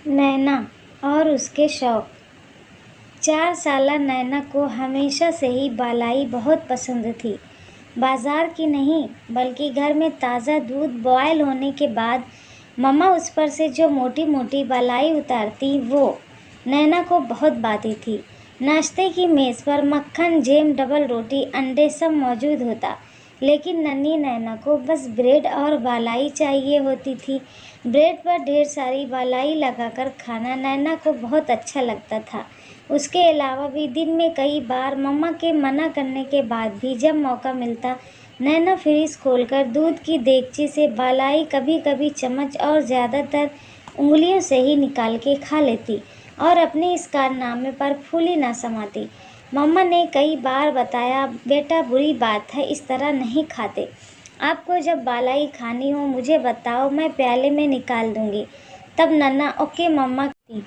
नैना और उसके शौक। 4 साला नैना को हमेशा से ही बालाई बहुत पसंद थी। बाजार की नहीं बल्कि घर में ताज़ा दूध बॉयल होने के बाद मम्मा उस पर से जो मोटी मोटी बालाई उतारती वो नैना को बहुत भाती थी। नाश्ते की मेज़ पर मक्खन, जैम, डबल रोटी, अंडे सब मौजूद होता, लेकिन नन्ही नैना को बस ब्रेड और बालाई चाहिए होती थी। ब्रेड पर ढेर सारी बालाई लगाकर खाना नैना को बहुत अच्छा लगता था। उसके अलावा भी दिन में कई बार मम्मा के मना करने के बाद भी जब मौका मिलता, नैना फ्रिज खोलकर दूध की देगची से बालाई कभी कभी चम्मच और ज़्यादातर उंगलियों से ही निकाल के खा लेती और अपने इस कारनामे पर फूली ना समाती। मम्मा ने कई बार बताया, बेटा बुरी बात है, इस तरह नहीं खाते। आपको जब बालाई खानी हो मुझे बताओ, मैं प्याले में निकाल दूंगी। तब नन्ना ओके मम्मा थी।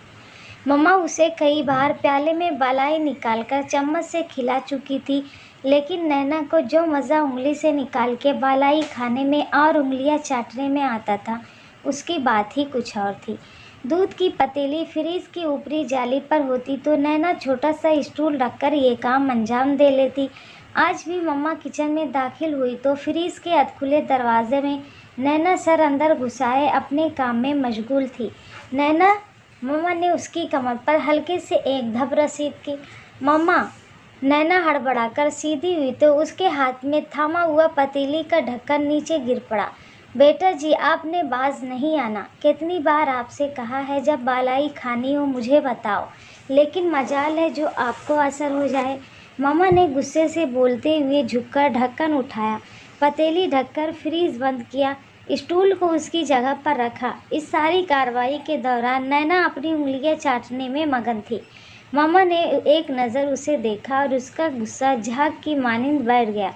मम्मा उसे कई बार प्याले में बालाई निकालकर चम्मच से खिला चुकी थी, लेकिन नैना को जो मज़ा उंगली से निकाल के बालाई खाने में और उंगलियां चाटने में आता था, उसकी बात ही कुछ और थी। दूध की पतीली फ्रिज की ऊपरी जाली पर होती तो नैना छोटा सा स्टूल रखकर ये काम अंजाम दे लेती। आज भी मम्मा किचन में दाखिल हुई तो फ्रिज के अधखुले दरवाजे में नैना सर अंदर घुसाए अपने काम में मशगूल थी। मम्मा ने उसकी कमर पर हल्के से एक धप रसीद की। मम्मा, नैना हड़बड़ाकर सीधी हुई तो उसके हाथ में थामा हुआ पतीली का ढक्कन नीचे गिर पड़ा। बेटा जी, आपने बाज नहीं आना। कितनी बार आपसे कहा है जब बालाई खानी हो मुझे बताओ, लेकिन मजाल है जो आपको असर हो जाए। मम्मा ने गुस्से से बोलते हुए झुककर ढक्कन उठाया, पतीली ढककर फ्रीज बंद किया, स्टूल को उसकी जगह पर रखा। इस सारी कार्रवाई के दौरान नैना अपनी उंगलियां चाटने में मगन थी। मम्मा ने एक नज़र उसे देखा और उसका गुस्सा झाग की मानिंद बैठ गया।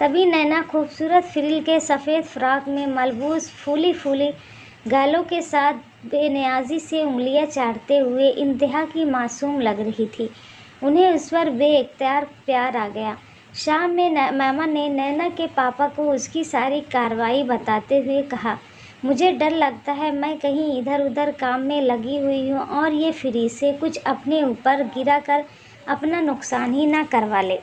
तभी नैना खूबसूरत फ्रिल के सफ़ेद फ्रॉक में मलबूस फूली फूली गालों के साथ बेनियाजी से उंगलियां चाटते हुए इंतहा की मासूम लग रही थी। उन्हें उस पर बेइख्तियार प्यार आ गया। शाम में मामा ने नैना के पापा को उसकी सारी कार्रवाई बताते हुए कहा, मुझे डर लगता है मैं कहीं इधर उधर काम में लगी हुई हूँ और ये फ्रिज से कुछ अपने ऊपर गिरा कर अपना नुकसान ही ना करवा ले।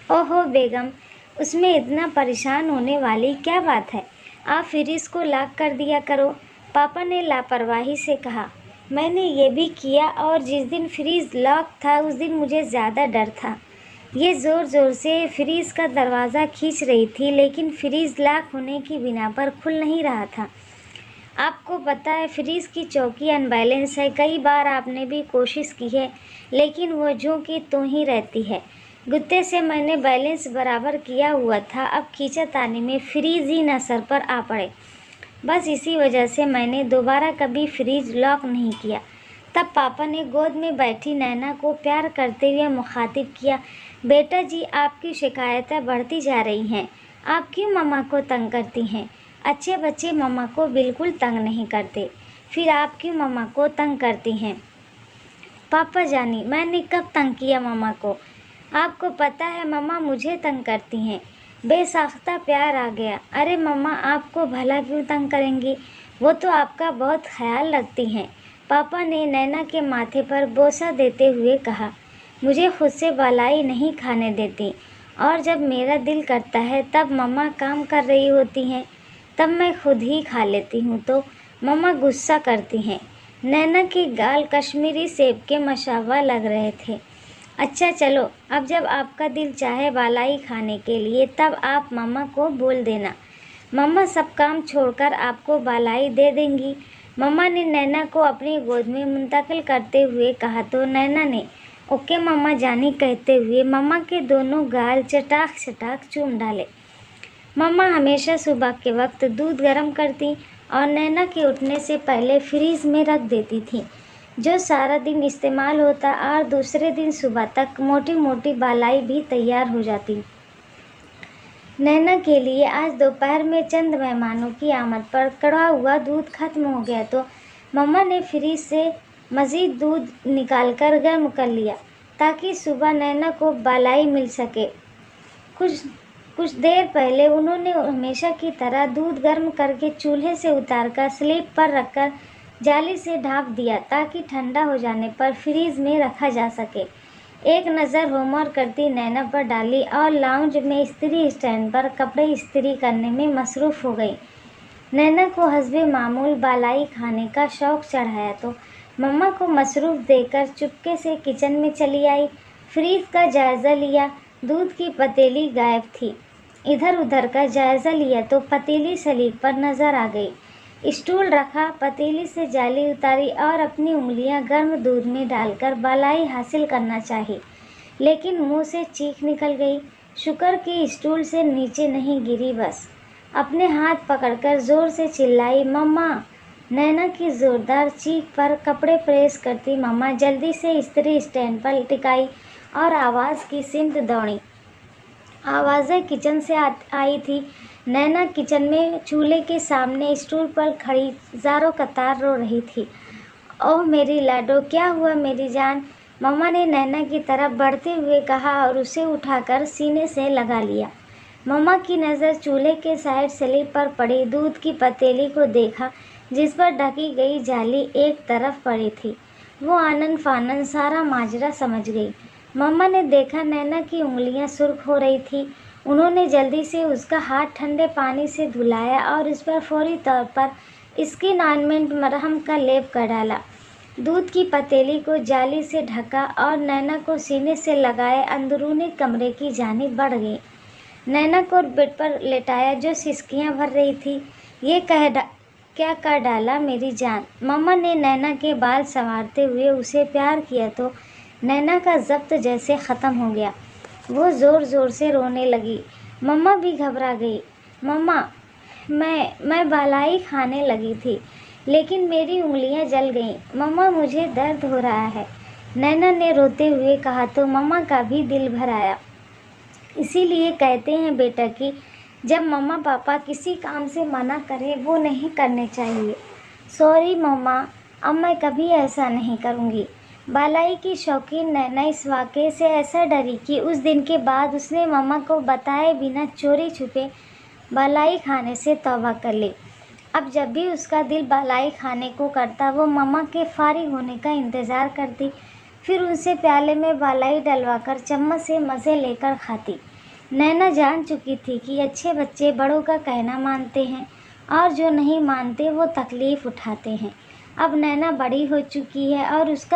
ओहो बेगम, उसमें इतना परेशान होने वाली क्या बात है, आप फ्रिज को लॉक कर दिया करो, पापा ने लापरवाही से कहा। मैंने ये भी किया और जिस दिन फ्रिज लॉक था उस दिन मुझे ज़्यादा डर था। ये ज़ोर ज़ोर से फ्रिज का दरवाज़ा खींच रही थी, लेकिन फ्रिज लॉक होने की बिना पर खुल नहीं रहा था। आपको पता है फ्रिज की चौकी अनबैलेंस है, कई बार आपने भी कोशिश की है, लेकिन वो जो कि त्यों ही रहती है। गुत्ते से मैंने बैलेंस बराबर किया हुआ था, अब खींचातानी में फ्रिज ही न सर पर आ पड़े। बस इसी वजह से मैंने दोबारा कभी फ्रिज लॉक नहीं किया। तब पापा ने गोद में बैठी नैना को प्यार करते हुए मुखातिब किया, बेटा जी, आपकी शिकायतें बढ़ती जा रही हैं। आप क्यों मम्मा को तंग करती हैं? अच्छे बच्चे मम्मा को बिल्कुल तंग नहीं करते, फिर आप क्यों मम्मा को तंग करती हैं? पापा जानी, मैंने कब तंग किया मम्मा को? आपको पता है मम्मा मुझे तंग करती हैं। बेसाख्ता प्यार आ गया। अरे मम्मा, आपको भला क्यों तंग करेंगी, वो तो आपका बहुत ख्याल रखती हैं। पापा ने नैना के माथे पर बोसा देते हुए कहा, मुझे खुद से बालाई नहीं खाने देती और जब मेरा दिल करता है तब मम्मा काम कर रही होती हैं, तब मैं खुद ही खा लेती हूँ तो मम्मा गुस्सा करती हैं। नैना के गाल कश्मीरी सेब के मशावा लग रहे थे। अच्छा चलो, अब जब आपका दिल चाहे बालाई खाने के लिए तब आप मम्मा को बोल देना, मम्मा सब काम छोड़कर आपको बालाई दे देंगी। मम्मा ने नैना को अपनी गोद में मुंतकिल करते हुए कहा तो नैना ने ओके मम्मा जानी कहते हुए मम्मा के दोनों गाल चटाक चटाक चूम डाले। मम्मा हमेशा सुबह के वक्त दूध गर्म करती और नैना के उठने से पहले फ्रीज में रख देती थी, जो सारा दिन इस्तेमाल होता और दूसरे दिन सुबह तक मोटी मोटी बालाई भी तैयार हो जाती। नैना के लिए आज दोपहर में चंद मेहमानों की आमद पर कड़ा हुआ दूध खत्म हो गया तो मम्मा ने फ्रिज से मज़ीद दूध निकालकर गर्म कर लिया ताकि सुबह नैना को बालाई मिल सके। कुछ देर पहले उन्होंने हमेशा की तरह दूध गर्म करके चूल्हे से उतारकर स्लीप पर रखकर जाली से ढाँप दिया ताकि ठंडा हो जाने पर फ्रीज में रखा जा सके। एक नज़र होमवर्क करती नैना पर डाली और लाउंज में इस्त्री स्टैंड पर कपड़े इस्त्री करने में मसरूफ़ हो गई। नैना को हस्बे मामूल बालाई खाने का शौक़ चढ़ाया तो मम्मा को मसरूफ़ देकर चुपके से किचन में चली आई। फ्रीज का जायज़ा लिया, दूध की पतीली गायब थी। इधर उधर का जायज़ा लिया तो पतीली सलीब पर नज़र आ गई। स्टूल रखा, पतीली से जाली उतारी और अपनी उंगलियां गर्म दूध में डालकर बालाई हासिल करना चाही, लेकिन मुंह से चीख निकल गई। शुक्र कि स्टूल से नीचे नहीं गिरी, बस अपने हाथ पकड़कर ज़ोर से चिल्लाई, मम्मा। नैना की ज़ोरदार चीख पर कपड़े प्रेस करती मम्मा जल्दी से इस्त्री स्टैंड पर टिकाई और आवाज़ की सिमत दौड़ी। आवाज़ें किचन से आई थी। नैना किचन में चूल्हे के सामने स्टूल पर खड़ी ज़ारों कतार रो रही थी। ओह मेरी लाडो, क्या हुआ मेरी जान? मम्मा ने नैना की तरफ बढ़ते हुए कहा और उसे उठाकर सीने से लगा लिया। मम्मा की नज़र चूल्हे के साइड स्लिप पर पड़ी दूध की पतीली को देखा, जिस पर ढकी गई जाली एक तरफ पड़ी थी। वो आनन फानन सारा माजरा समझ गई। मम्मा ने देखा नैना की उंगलियां सुर्ख हो रही थी। उन्होंने जल्दी से उसका हाथ ठंडे पानी से धुलाया और उस पर फौरी तौर पर स्किन ऑइंटमेंट मरहम का लेप कर डाला। दूध की पतीली को जाली से ढका और नैना को सीने से लगाए अंदरूनी कमरे की जानिब बढ़ गई। नैना को बेड पर लेटाया जो सिसकियां भर रही थी। ये क्या कर डाला मेरी जान? मम्मा ने नैना के बाल संवारते हुए उसे प्यार किया तो नैना का ज़ब्त जैसे ख़त्म हो गया। वो ज़ोर ज़ोर से रोने लगी। मम्मा भी घबरा गई। मम्मा, मैं बालाई खाने लगी थी, लेकिन मेरी उंगलियां जल गईं। मम्मा, मुझे दर्द हो रहा है, नैना ने रोते हुए कहा तो मम्मा का भी दिल भर आया। इसीलिए कहते हैं बेटा कि जब मम्मा पापा किसी काम से मना करें वो नहीं करने चाहिए। सॉरी मम्मा, अब मैं कभी ऐसा नहीं करूँगी। बालाई की शौकीन नैना इस वाक़े से ऐसा डरी कि उस दिन के बाद उसने मम्मा को बताए बिना चोरी छुपे बालाई खाने से तौबा कर ली। अब जब भी उसका दिल बालाई खाने को करता वो मम्मा के फारिग होने का इंतज़ार करती, फिर उनसे प्याले में बालाई डलवाकर चम्मच से मज़े लेकर खाती। नैना जान चुकी थी कि अच्छे बच्चे बड़ों का कहना मानते हैं और जो नहीं मानते वो तकलीफ़ उठाते हैं। अब नैना बड़ी हो चुकी है और उसका